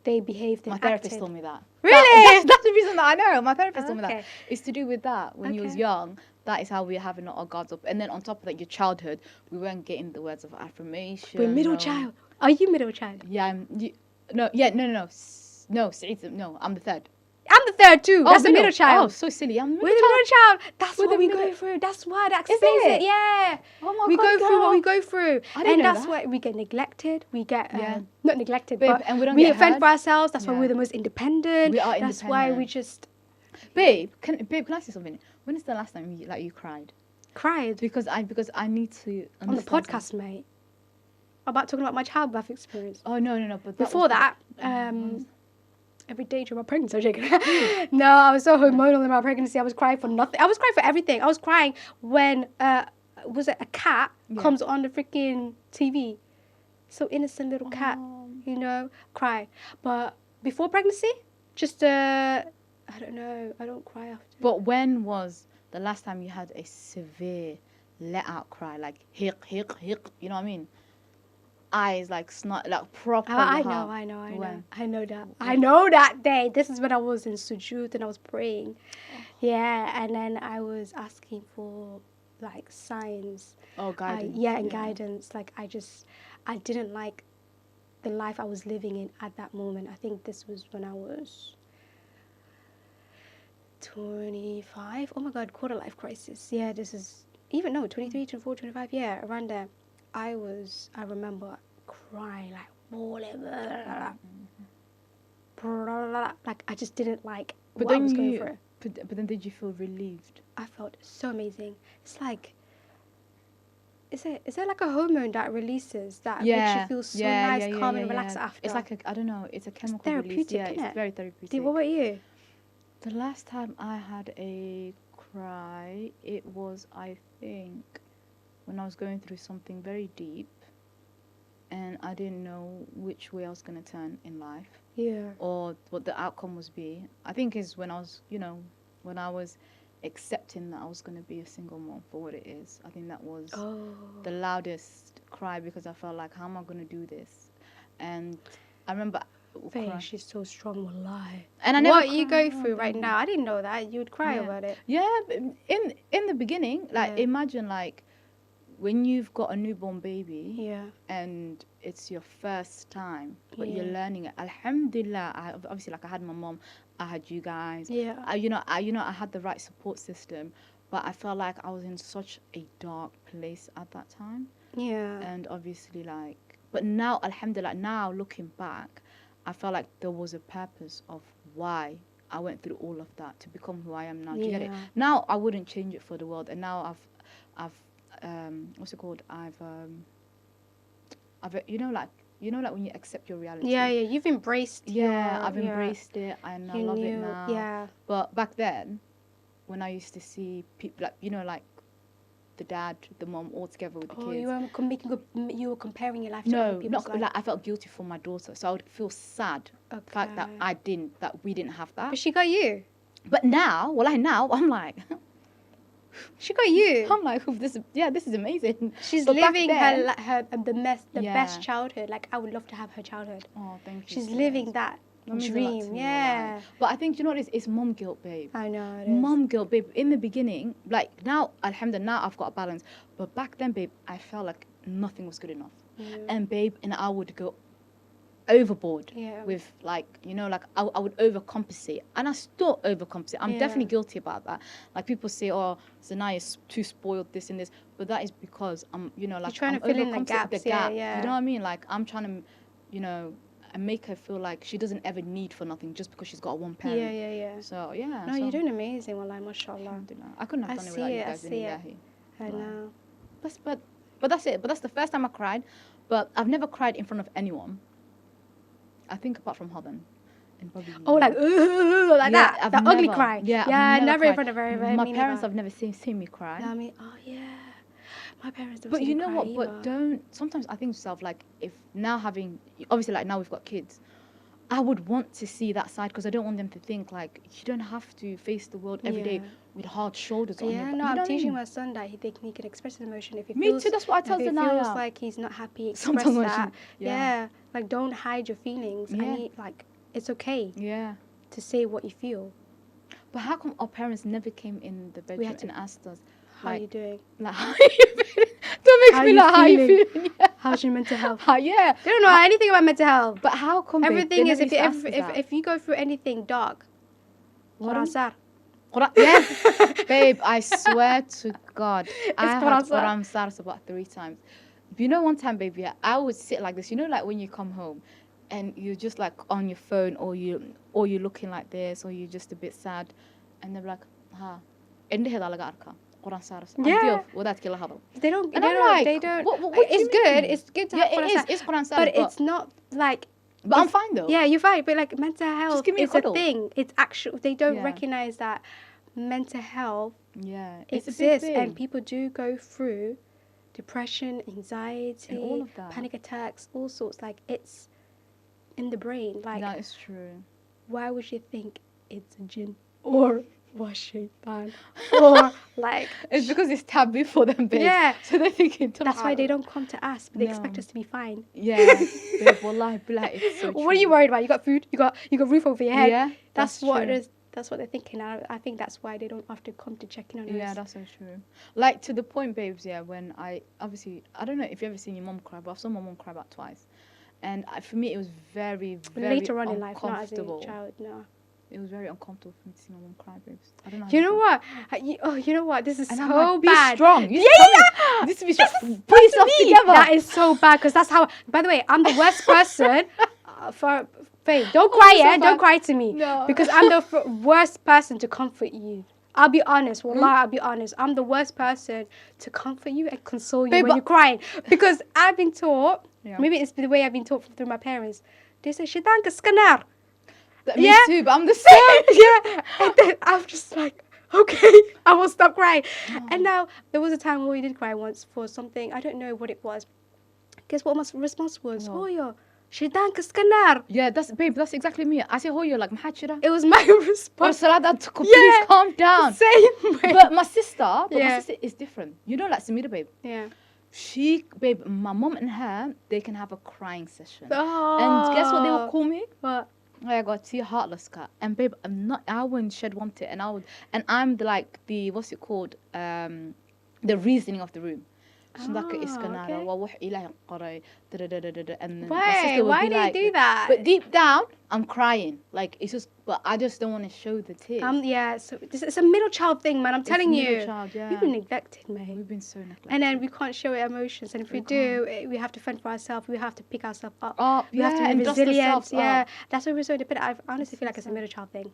S1: they behaved and
S2: My therapist told me that.
S1: Really?
S2: That's the reason that I know. My therapist told me that. It's to do with that. When you was young, that is how we were having our guards up. And then on top of that, your childhood, we weren't getting the words of affirmation.
S1: We're middle child. Are you middle child?
S2: Yeah, No, Saeed, no, I'm the third.
S1: I'm the third too. That's the middle child.
S2: Oh, so silly.
S1: We're the middle child. That's what we go through. That's why that explains it. Yeah.
S2: Oh my
S1: we
S2: God,
S1: go through what
S2: girl.
S1: we go through.
S2: I didn't
S1: And
S2: know
S1: that's
S2: that.
S1: why we get neglected. We get, not neglected,
S2: Babe,
S1: but
S2: and we don't
S1: we
S2: get
S1: fend
S2: heard.
S1: for ourselves. That's why
S2: Yeah.
S1: we're the most independent.
S2: We are
S1: That's why we
S2: independent.
S1: just
S2: Babe, can I say something? When is the last time you cried?
S1: cried.
S2: Because I need to
S1: On the
S2: understand
S1: podcast, mate. About talking about my childbirth experience.
S2: Oh no! But
S1: Before that, every day during my pregnancy, I'm joking. No, I was so hormonal in my pregnancy. I was crying for nothing. I was crying for everything. I was crying when was it a cat comes on the freaking TV. So innocent little cat, you know, cry. But before pregnancy, just I don't know. I don't cry after.
S2: But when was the last time you had a severe let out cry, like hic, you know what I mean? Eyes like snot, like proper.
S1: I know that. I know that day. This is when I was in sujood and I was praying. Yeah, and then I was asking for like signs.
S2: Oh, guidance.
S1: And guidance. Like I didn't like the life I was living in at that moment. I think this was when I was 25. Oh my God, quarter life crisis. Yeah, this is 23, 24, 25. Yeah, around there. I remember crying, like, bawling, like, I just didn't like what I was going through.
S2: But then did you feel relieved?
S1: I felt so amazing. It's like, is there like a hormone that releases that makes you feel so nice, calm, and relaxed after?
S2: It's like, I don't know, it's a chemical
S1: therapeutic,
S2: release. Yeah, it's very therapeutic.
S1: What about you?
S2: The last time I had a cry, it was, I think, when I was going through something very deep and I didn't know which way I was going to turn in life.
S1: Yeah.
S2: Or what the outcome was be. I think is when I was, when I was accepting that I was going to be a single mom for what it is. I think that was the loudest cry because I felt like, how am I going to do this? And I remember...
S1: She's so strong, wallahi.
S2: And I never
S1: what you go through right now, I didn't know that. You would cry about it.
S2: Yeah, but in the beginning, like imagine like when you've got a newborn baby and it's your first time, but you're learning it. Alhamdulillah, obviously like I had my mom, I had you guys.
S1: Yeah.
S2: I had the right support system, but I felt like I was in such a dark place at that time.
S1: Yeah.
S2: And obviously like, but now alhamdulillah, now looking back, I felt like there was a purpose of why I went through all of that to become who I am now. Do you get it? Now I wouldn't change it for the world. And now I've what's it called? I've you know like when you accept your reality.
S1: Yeah, you've embraced.
S2: I've embraced it and I love it now.
S1: Yeah.
S2: But back then, when I used to see people like like the dad, the mom, all together with the kids.
S1: You were comparing your life to other people's life.
S2: Like I felt guilty for my daughter, so I would feel sad the fact that we didn't have that.
S1: But she got you.
S2: But now, I'm like,
S1: she got you.
S2: I'm like, this is amazing.
S1: She's living the best childhood. Like I would love to have her childhood.
S2: Oh, thank you.
S1: She's living that dream. Yeah.
S2: But I think you know what it is? It's mom guilt, babe.
S1: I know it is.
S2: Mom guilt, babe. In the beginning, like now, alhamdulillah, now I've got a balance. But back then, babe, I felt like nothing was good enough. And babe, and I would go overboard with like I would overcompensate, and I still overcompensate. I'm definitely guilty about that. Like people say, oh, Zanaya's too spoiled, this and this, but that is because I'm
S1: you're trying to fill in the gaps.
S2: Yeah. You know what I mean? Like I'm trying to and make her feel like she doesn't ever need for nothing just because she's got one parent.
S1: Yeah.
S2: So yeah.
S1: No, you're doing amazing, wallahi, mashallah.
S2: I couldn't have done it without you guys.
S1: I know.
S2: But that's it. But that's the first time I cried. But I've never cried in front of anyone. I think apart from Holland.
S1: Like that. That ugly cry.
S2: Yeah,
S1: never in front of her.
S2: My parents have never seen me cry.
S1: I mean, my parents don't.
S2: But you know what?
S1: Either.
S2: But don't. Sometimes I think to myself, like, if now obviously, like now we've got kids, I would want to see that side because I don't want them to think like you don't have to face the world every day with hard shoulders on.
S1: Yeah, no, I'm teaching my son that he can express his emotion if he
S2: Me too. That's what I tell them now.
S1: If he feels like he's not happy, express that. Yeah, like don't hide your feelings. Yeah. It's okay.
S2: Yeah.
S1: To say what you feel.
S2: But how come our parents never came in the bedroom and asked us?
S1: How are you doing?
S2: Like, how are you feeling? Don't make me like, how you feeling? Yeah.
S1: How's your mental health?
S2: Yeah.
S1: They don't know anything about mental health.
S2: But how come
S1: everything is if you go through anything dark, Quran.
S2: Yeah, babe, I swear to God, I had
S1: Quran.
S2: Quran Sars about 3 times. You know, one time, baby, I would sit like this. You know, like when you come home, and you're just like on your phone, or you're looking like this, or you're just a bit sad, and they're like, "Ha, indaheda laga arka Quran Sars."
S1: Yeah.
S2: Wadaadkii la hadal.
S1: They don't.
S2: And
S1: They
S2: I'm
S1: don't.
S2: like,
S1: They don't.
S2: what do
S1: It's
S2: you
S1: good.
S2: mean?
S1: It's good to
S2: Yeah,
S1: have Quran.
S2: it is. It's Quran Sars,
S1: but it's not like.
S2: But I'm fine though.
S1: Yeah, you're fine. But like mental health
S2: give me a
S1: is a
S2: cuddle.
S1: thing. It's actual. They don't
S2: Yeah.
S1: recognize that mental health
S2: It's a big
S1: exists,
S2: thing.
S1: and people do go through depression, anxiety,
S2: And all of that.
S1: panic attacks, all sorts. Like it's in the brain. Like
S2: That is true.
S1: why would you think it's a jinn or shaitan or like?
S2: It's because it's taboo for them, babe.
S1: Yeah.
S2: So they think it.
S1: That's why they don't come to us. But they expect
S2: No.
S1: us to be fine.
S2: Yeah, babe, wallahi, billah, it's so true.
S1: What are you worried about? You got food. You got roof over your head.
S2: Yeah,
S1: That's what
S2: true.
S1: it is. That's what they're thinking. I think that's why they don't often come to check in on us.
S2: Yeah, that's so true. Like to the point, babes. Yeah, when I don't know if you ever seen your mom cry, but I've seen my mom cry about twice, and for me it was very, very
S1: later on in life, not as a
S2: uncomfortable.
S1: child. No.
S2: It was very uncomfortable for me to see my mom cry, babes. I don't know. how
S1: You know
S2: feel.
S1: what? You know what? This is
S2: And
S1: so
S2: I'm like, be
S1: bad.
S2: strong. You This to be strong. Put
S1: That's
S2: yourself
S1: me.
S2: together.
S1: That is so bad because that's how. By the way, I'm the worst person for. Faye, don't cry,
S2: so
S1: yeah?
S2: bad.
S1: Don't cry to me.
S2: No.
S1: Because I'm the worst person to comfort you. I'll be honest. Wallah, I'll be honest. I'm the worst person to comfort you and console you
S2: Babe,
S1: when you're crying. Because I've been taught,
S2: Yeah.
S1: maybe it's the way I've been taught through my parents. They say, Shidanka skanar.
S2: Me
S1: Yeah.
S2: too, but I'm the same.
S1: Yeah. And then I'm just like, okay, I will stop crying. And now, there was a time where we did cry once for something. I don't know what it was. Guess what my response was?
S2: What?
S1: Oh, yeah. Shidanka skanar.
S2: Yeah, that's exactly me. I say, "Oh, you're like mahachira."
S1: It was my
S2: Or
S1: response.
S2: Salada, please
S1: Yeah.
S2: calm down.
S1: Same way.
S2: But my sister
S1: Yeah.
S2: is different. You know, like Samira, babe.
S1: Yeah.
S2: Babe, my mom and her, they can have a crying session.
S1: Oh.
S2: And guess what they would call me?
S1: What?
S2: I got tea heartless cat. And babe, I wouldn't shed one tear. And I'm the what's it called? The reasoning of the room.
S1: Okay.
S2: And then my
S1: Why?
S2: sister would
S1: Why
S2: be
S1: do
S2: like,
S1: you do that?
S2: But deep down, I'm crying. Like but I just don't want to show the tears.
S1: Yeah, so it's a middle child thing, man. I'm telling
S2: middle
S1: you.
S2: child, yeah.
S1: We've been neglected, mate.
S2: We've been so neglected.
S1: And then we can't show our emotions. And if we do, we have to fend for ourselves. We have to pick ourselves up. We have to
S2: and
S1: be
S2: dust
S1: resilient.
S2: ourselves
S1: Yeah,
S2: up.
S1: that's why we're so dependent. I honestly feel like it's a middle child thing.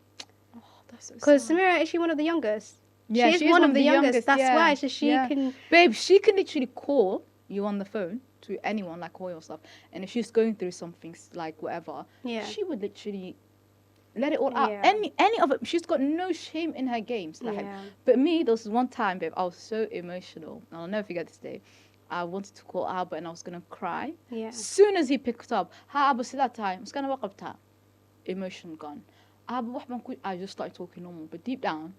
S2: Oh, that's so
S1: Because
S2: sad.
S1: Samira, is she one of the youngest?
S2: Yeah,
S1: she is one of the youngest. That's
S2: yeah.
S1: why. So she
S2: Yeah.
S1: can.
S2: Babe, she can literally call you on the phone to anyone, like call yourself. And if she's going through something, like whatever,
S1: Yeah.
S2: she would literally let it all out.
S1: Yeah.
S2: Any of it. She's got no shame in her games. Like,
S1: Yeah.
S2: But me, there was one time, babe, I was so emotional. And I'll never forget this day. I wanted to call Albert and I was going to cry.
S1: Yeah.
S2: As soon as he picked up, hi, Albert, see that time. It's going to walk up to emotion gone. I just started talking normal. But deep down,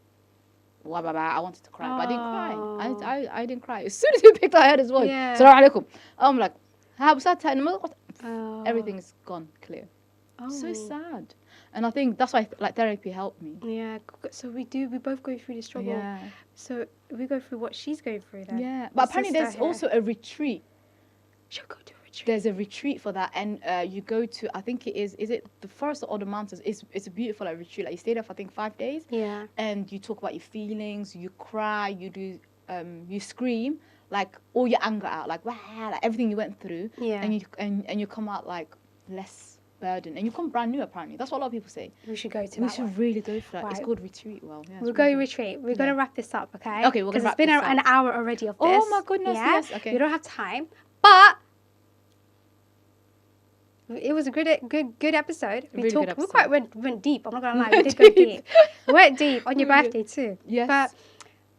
S2: I wanted to cry, but I didn't cry. I didn't cry. As soon as he picked up, I heard his voice.
S1: Yeah.
S2: Assalamu alaikum. I'm like,
S1: Oh.
S2: everything is gone clear.
S1: Oh.
S2: So sad. And I think that's why like therapy helped me.
S1: Yeah. So we both go through the struggle.
S2: Yeah.
S1: So we go through what she's going through then.
S2: Yeah.
S1: My
S2: But apparently
S1: sister
S2: there's
S1: here.
S2: also a retreat.
S1: She'll go to a retreat.
S2: There's a retreat for that, and you go to, I think is it the forest or the mountains? It's a beautiful retreat. Like you stay there for I think 5 days.
S1: Yeah.
S2: And you talk about your feelings, you cry, you do, you scream, like all your anger out, like wow, like everything you went through.
S1: Yeah.
S2: And you come out like less burdened, and you come brand new. Apparently, that's what a lot of people say.
S1: We should go to
S2: We
S1: that
S2: should
S1: one.
S2: really go for that. It's
S1: Right.
S2: called retreat. Well, yeah.
S1: We'll go retreat. We're going to wrap this up, okay?
S2: Okay, we're gonna wrap
S1: it's been
S2: this
S1: an
S2: up.
S1: hour already of this.
S2: Oh my goodness,
S1: Yeah?
S2: yes, okay.
S1: We don't have time, but it was a good episode.
S2: Really good
S1: We
S2: episode.
S1: quite went deep. I'm not gonna lie, we did go deep. We went deep on your birthday too.
S2: Yes.
S1: But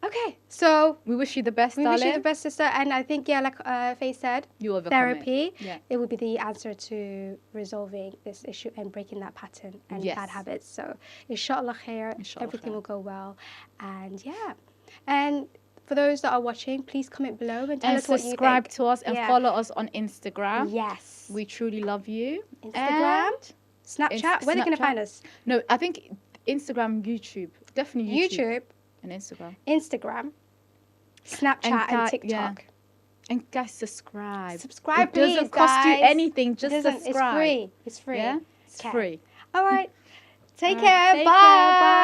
S1: okay, so
S2: We wish you the best,
S1: we
S2: darling.
S1: wish you the best, sister. And I think like Faye said,
S2: You overcome
S1: therapy.
S2: Yeah.
S1: It would be the answer to resolving this issue and breaking that pattern and
S2: Yes.
S1: bad habits. So inshallah khair,
S2: Inshallah
S1: everything
S2: khair.
S1: will go well. And yeah. And for those that are watching, please comment below and tell
S2: And
S1: us what you
S2: subscribe
S1: think.
S2: to us and
S1: Yeah.
S2: follow us on Instagram.
S1: Yes.
S2: We truly love you.
S1: Instagram,
S2: And
S1: Snapchat. Where are they going to
S2: Snapchat.
S1: find us?
S2: No, I think Instagram, YouTube. Definitely YouTube. And Instagram.
S1: Instagram, Snapchat, and TikTok.
S2: yeah. And guys, subscribe.
S1: Subscribe,
S2: It doesn't
S1: please,
S2: cost you
S1: guys.
S2: anything. Just
S1: It doesn't-
S2: subscribe.
S1: It's free. It's free.
S2: Yeah? It's
S1: Okay.
S2: free.
S1: All right. Take
S2: All right,
S1: care.
S2: take
S1: Bye.
S2: care. Bye.